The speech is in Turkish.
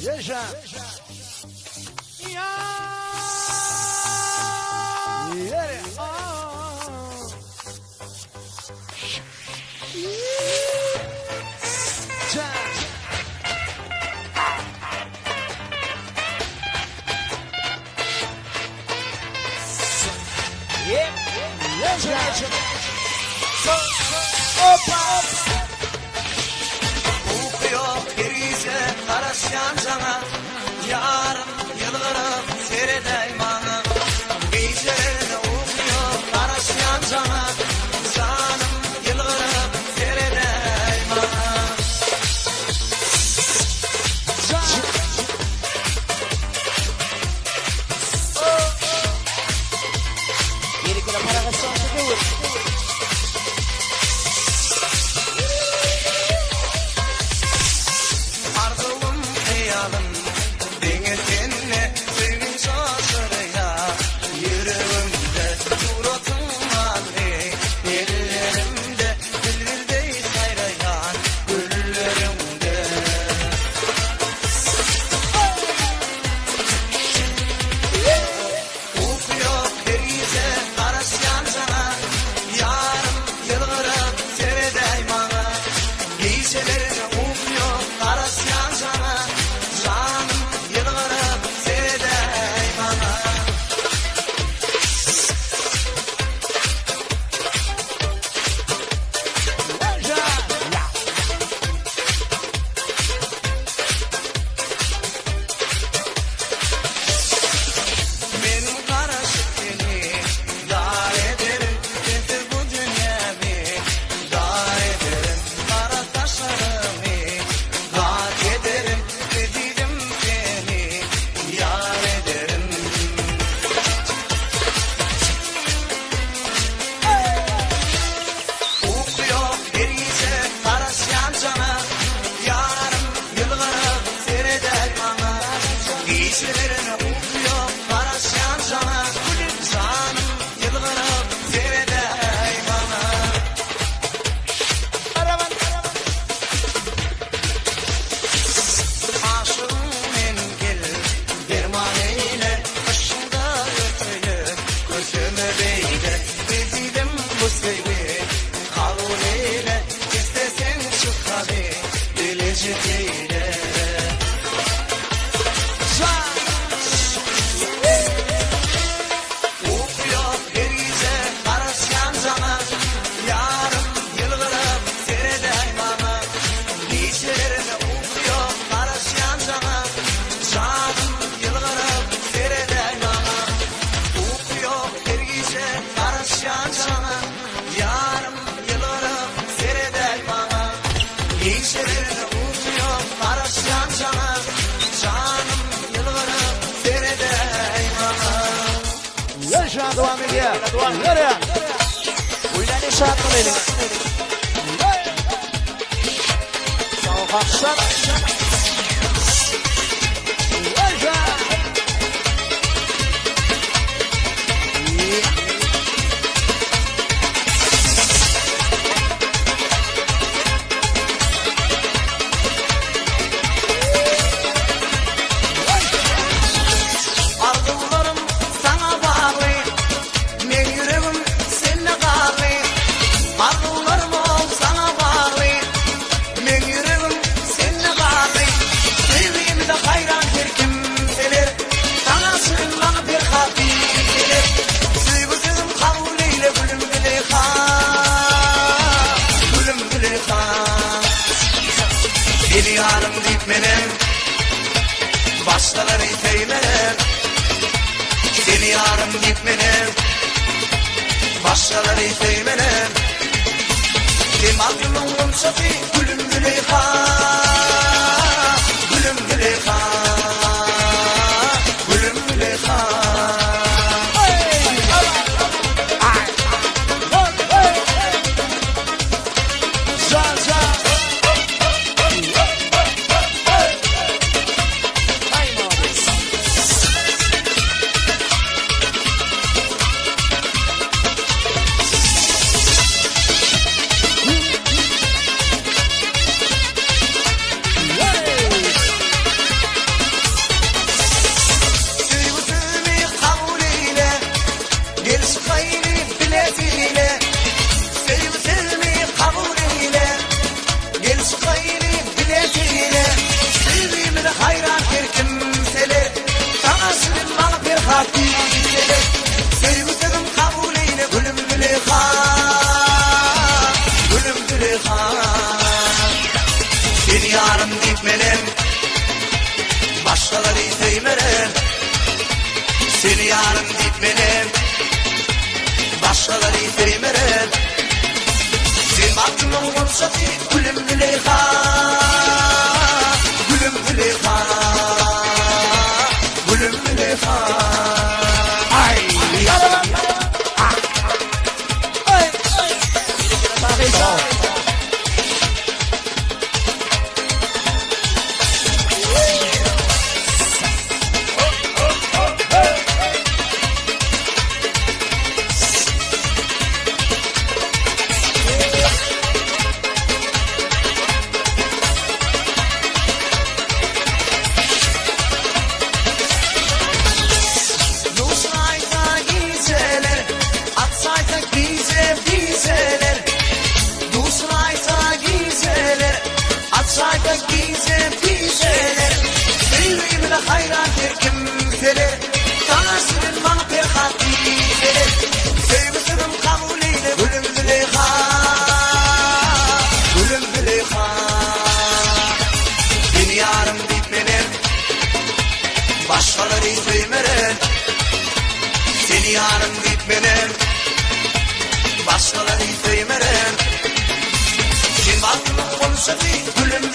Yaşa. Ya. Yere. Okuyor gerize karasyan sana, yarın yılgırıp seyredeymanı. Gecelerine okuyor karasyan sana, canım yılgırıp seyredeymanı. Geri kula para kasyan çekiyor. Arzum hayalım dengetinle sevinç asırıya, yüreğimde suratın mavi, ellerimde bülbülde sayrayan güllerimde. Okuyor denize karasyan sana, yarım yılgırıp seyredeymanı. Giysilerini okuyor karasyan sana, canım yılgırıp seyredeymanı. Benim karışık seni dar ederim, getir bu dünyamı dar ederim. Kara taşlarımı dar ederim, dediğim seni yar ederim. Okuyor denize karasyan sana, yarım yılgırıp seyredeymanı. Giysilerini okuyor karasyan sana, canım yılgırıp seyredeymanı. Aşığım mengil derman eyle, başında ötüyüp gözüme beyle. Beziydim bu sevgi kabul eyle, istesen şu kabi dilecek eyle. Okuyor denize karasyan sana, yarım yılgırıp seyredeymanı. Giysilerini okuyor karasyan sana, canım yılgırıp seyredeymanı. Okuyor denize karasyan sana, yarım yılgırıp seyredeymanı. Giysilerini okuyor karasyan sana, canım yılgırıp seyredeymanı. Yaşa devam ediyor. Yere. Uylanı şartlayalım. Sağ ol kalkışlar. Yaşa. Arzularım sana bağlı, men yüreğim seninle bağlı. Arzularım sana bağlı, men yüreğim seninle bağlı. Sevdiğimde hayran bir kimseler, sana sığınma bir hafifeler. Sevgisinim kabul eyle gülüm Züleyha, gülüm Züleyha. Seni yarım deyip menem, başkaları iteyler. Seni yarım gitmeler, başkaları iteymeler. Kemal gülüm şafi, gülüm Züleyha, gülüm Züleyha, gülüm Züleyha. Seni yarım gitmenin başkaları sevmeren. Seni yarım gitmenin başkaları sevmeren. Sen baktığın olsa ki gülüm Züleyha, gülüm Züleyha, gülüm Züleyha. Ay. Yalan. Ay. Bakaysa. Dostaysa giyseler, atsaysa bizeler. Dostaysa giyseler, atsaysa bizeler. Sevimle hayran kimseler, tanıştırın bana perhatiler. Sevmesinim kabul eyle gülüm Züleyha, gülüm Züleyha. Beni yarım bitmenin başkaları sevmeren. Seni yarım gitmenin başkaları sevmeren. Sen baktın konuşa ki gülüm